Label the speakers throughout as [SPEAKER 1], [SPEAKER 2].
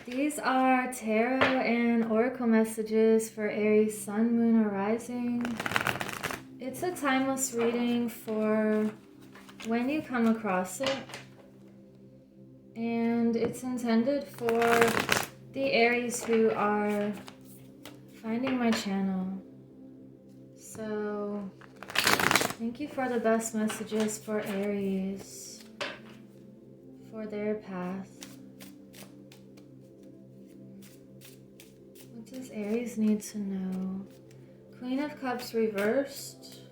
[SPEAKER 1] These are tarot and oracle messages for Aries Sun, Moon, or Rising. It's a timeless reading for when you come across it. And it's intended for the Aries who are finding my channel. So, thank you for the best messages for Aries, for their path. What does Aries need to know? Queen of Cups reversed.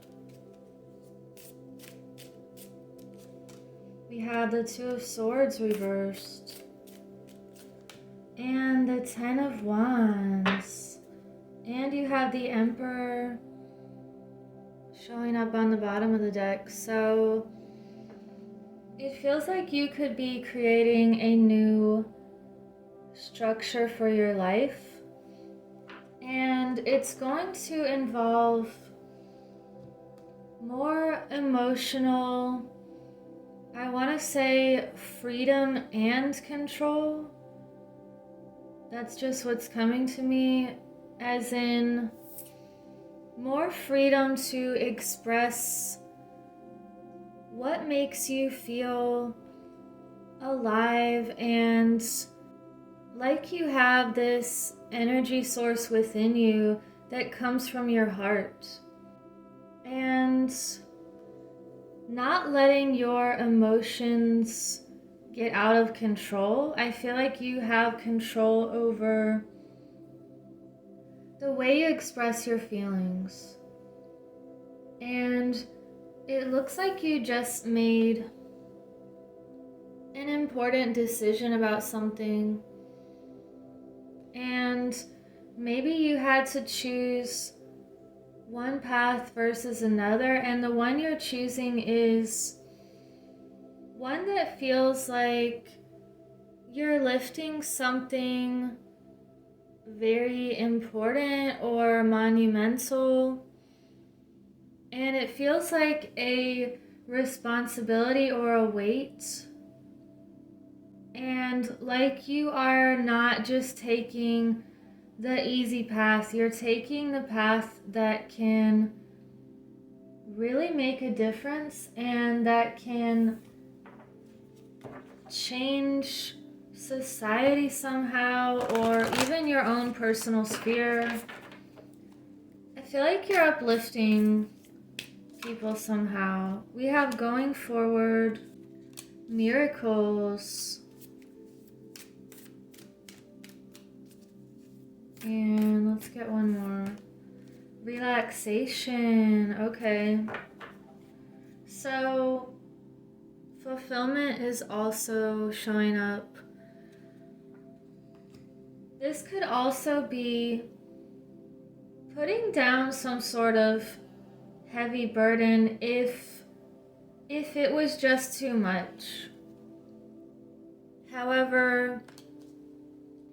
[SPEAKER 1] We have the Two of Swords reversed. And the Ten of Wands. And you have the Emperor showing up on the bottom of the deck. So it feels like you could be creating a new structure for your life. And it's going to involve more emotional, I want to say, freedom and control. That's just what's coming to me, as in more freedom to express what makes you feel alive and like you have this energy source within you that comes from your heart. And not letting your emotions get out of control. I feel like you have control over the way you express your feelings. And it looks like you just made an important decision about something. And maybe you had to choose one path versus another, and the one you're choosing is one that feels like you're lifting something very important or monumental, and it feels like a responsibility or a weight, and like you are not just taking the easy path, you're taking the path that can really make a difference and that can change society somehow, or even your own personal sphere. I feel like you're uplifting people somehow. We have going forward, miracles, and let's get one more. Relaxation. Okay. So fulfillment is also showing up. This could also be putting down some sort of heavy burden if it was just too much. However,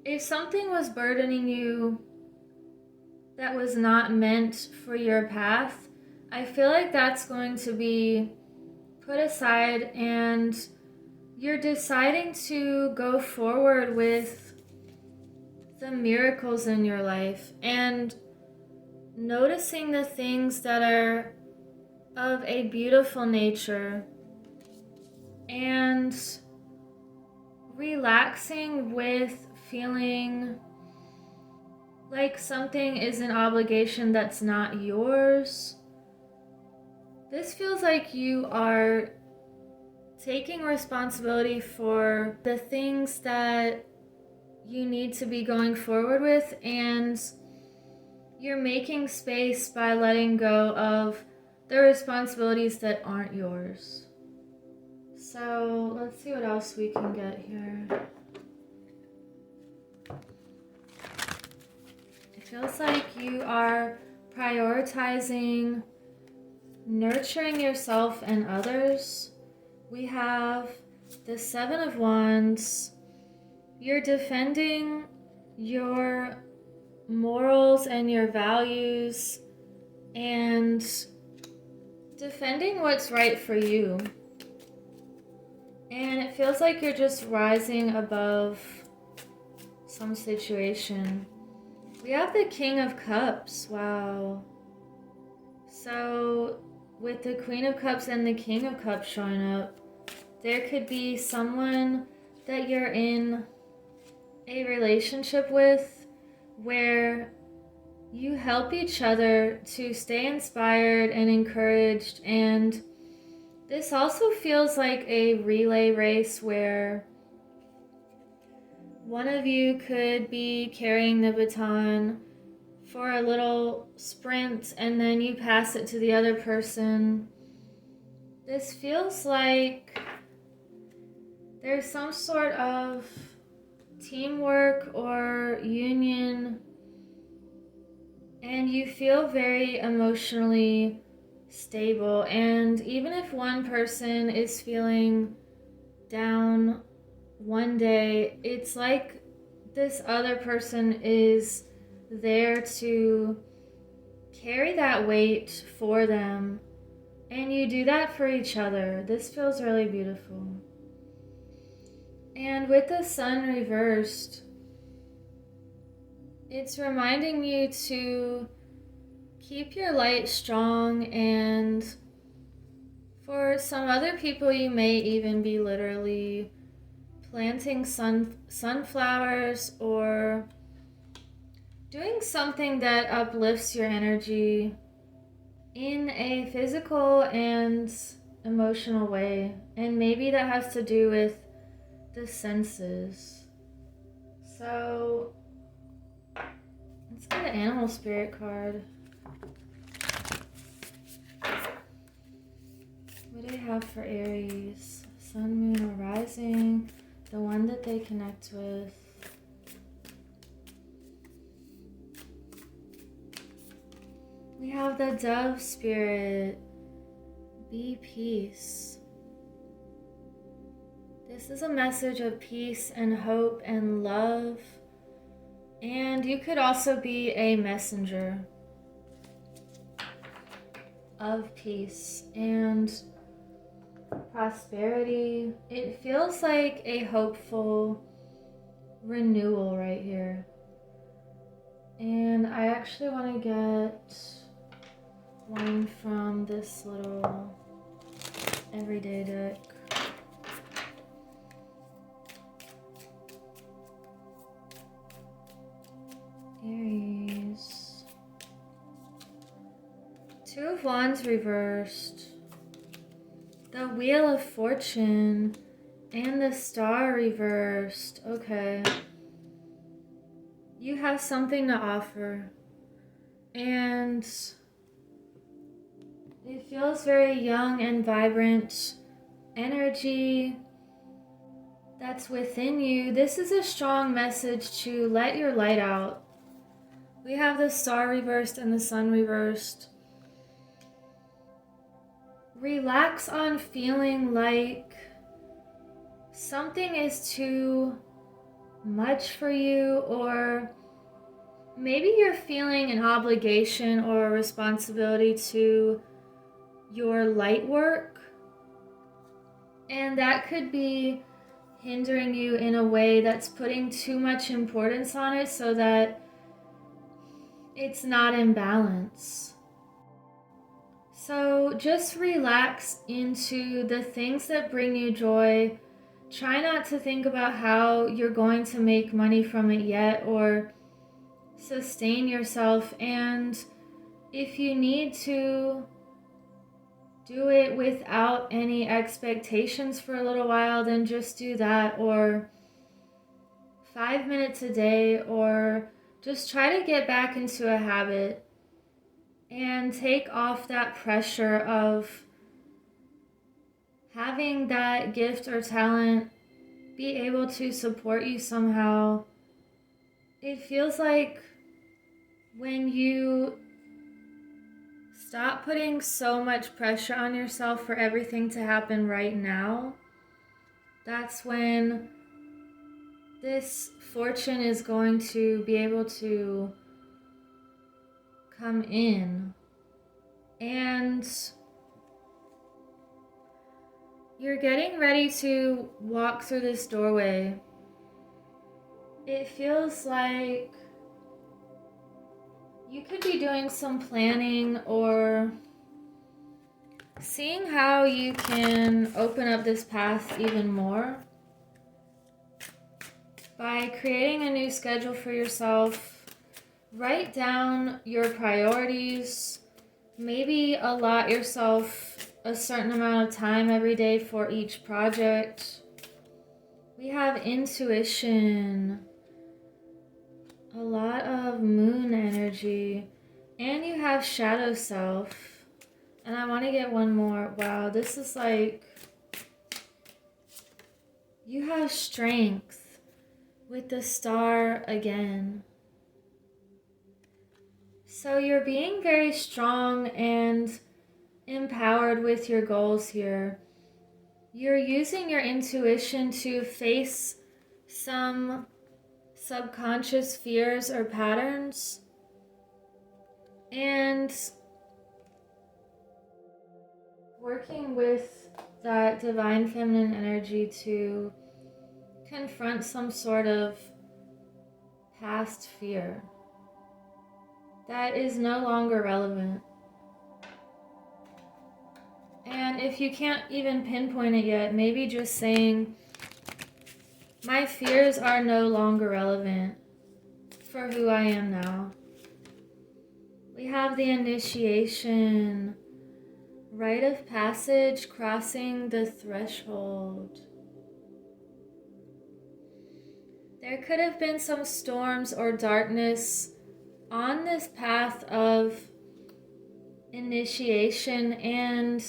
[SPEAKER 1] if something was burdening you that was not meant for your path, I feel like that's going to be put aside, and you're deciding to go forward with the miracles in your life and noticing the things that are of a beautiful nature and relaxing with feeling like something is an obligation that's not yours. This feels like you are taking responsibility for the things that you need to be going forward with, and you're making space by letting go of the responsibilities that aren't yours. So let's see what else we can get here. It feels like you are prioritizing nurturing yourself and others. We have the Seven of Wands. You're defending your morals and your values and defending what's right for you. And it feels like you're just rising above some situation. We have the King of Cups. Wow. So with the Queen of Cups and the King of Cups showing up, there could be someone that you're in a relationship with where you help each other to stay inspired and encouraged. And this also feels like a relay race where one of you could be carrying the baton for a little sprint and then you pass it to the other person. This feels like there's some sort of teamwork or union, and you feel very emotionally stable. And even if one person is feeling down one day, it's like this other person is there to carry that weight for them, and you do that for each other. This feels really beautiful. And with the sun reversed, it's reminding you to keep your light strong, and for some other people you may even be literally planting sunflowers or doing something that uplifts your energy in a physical and emotional way. And maybe that has to do with the senses. So let's get an animal spirit card. What do they have for Aries? Sun, moon, or rising? The one that they connect with. We have the dove spirit. Be peace. This is a message of peace and hope and love. And you could also be a messenger of peace and prosperity. It feels like a hopeful renewal right here. And I actually want to get one from this little everyday deck. Aries. Two of Wands reversed. The Wheel of Fortune and the Star reversed. Okay. You have something to offer. And it feels very young and vibrant energy that's within you. This is a strong message to let your light out. We have the Star reversed and the Sun reversed. Relax on feeling like something is too much for you, or maybe you're feeling an obligation or a responsibility to your light work, and that could be hindering you in a way that's putting too much importance on it so that it's not in balance. So just relax into the things that bring you joy. Try not to think about how you're going to make money from it yet or sustain yourself. And if you need to do it without any expectations for a little while, then just do that. Or 5 minutes a day, or just try to get back into a habit and take off that pressure of having that gift or talent be able to support you somehow. It feels like when you stop putting so much pressure on yourself for everything to happen right now, that's when this fortune is going to be able to come in. And you're getting ready to walk through this doorway. it feels like you could be doing some planning or seeing how you can open up this path even more by creating a new schedule for yourself. Write down your priorities. Maybe allot yourself a certain amount of time every day for each project. We have intuition, a lot of moon energy, and you have shadow self. And I want to get one more. Wow, this is like, you have strength with the star again. So you're being very strong and empowered with your goals here. You're using your intuition to face some subconscious fears or patterns, and working with that divine feminine energy to confront some sort of past fear that is no longer relevant. And if you can't even pinpoint it yet, maybe just saying, my fears are no longer relevant for who I am now. We have the initiation, rite of passage, crossing the threshold. There could have been some storms or darkness on this path of initiation, and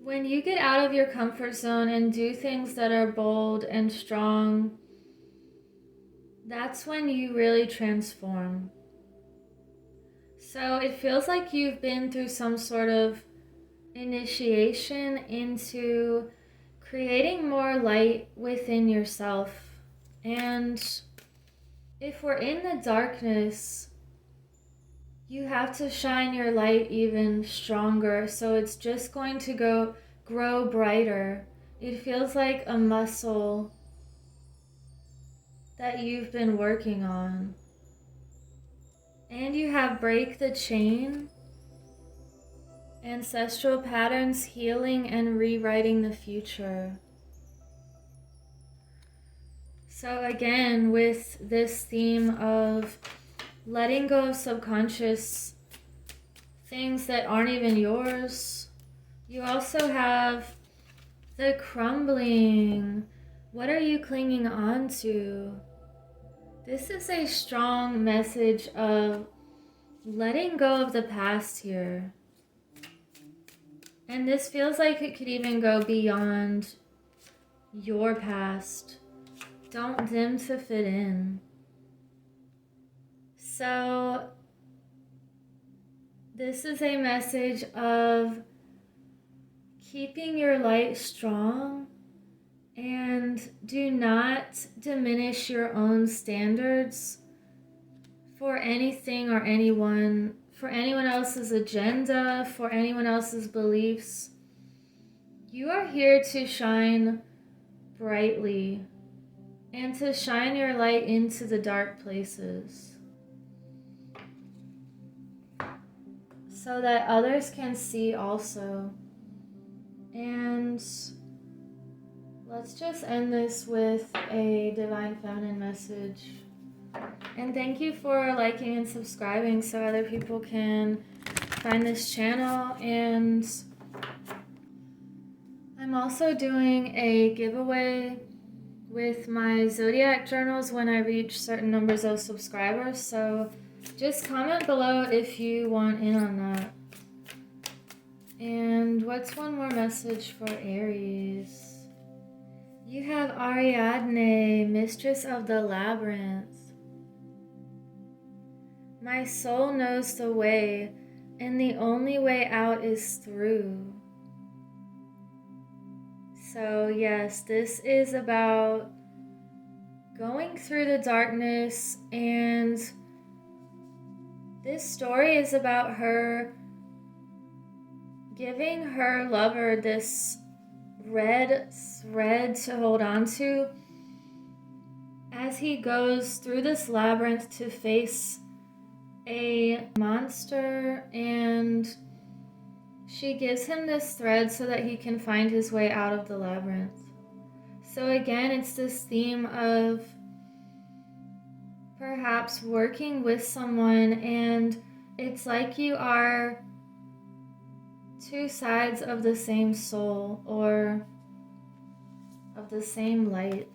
[SPEAKER 1] when you get out of your comfort zone and do things that are bold and strong, that's when you really transform. So it feels like you've been through some sort of initiation into creating more light within yourself. And if we're in the darkness, you have to shine your light even stronger, so it's just going to grow brighter. It feels like a muscle that you've been working on. And you have break the chain, ancestral patterns, healing and rewriting the future. So again, with this theme of letting go of subconscious things that aren't even yours, you also have the crumbling. What are you clinging on to? This is a strong message of letting go of the past here. And this feels like it could even go beyond your past. Don't dim to fit in. So this is a message of keeping your light strong, and do not diminish your own standards for anything or anyone, for anyone else's agenda, for anyone else's beliefs. You are here to shine brightly and to shine your light into the dark places so that others can see also. And let's just end this with a divine feminine message. And thank you for liking and subscribing so other people can find this channel. And I'm also doing a giveaway with my zodiac journals when I reach certain numbers of subscribers. So just comment below if you want in on that. And what's one more message for Aries? You have Ariadne, Mistress of the Labyrinth. My soul knows the way, and the only way out is through. So yes, this is about going through the darkness, and this story is about her giving her lover this red thread to hold on to, as he goes through this labyrinth to face a monster, and she gives him this thread so that he can find his way out of the labyrinth. So again, it's this theme of perhaps working with someone, and it's like you are two sides of the same soul or of the same light.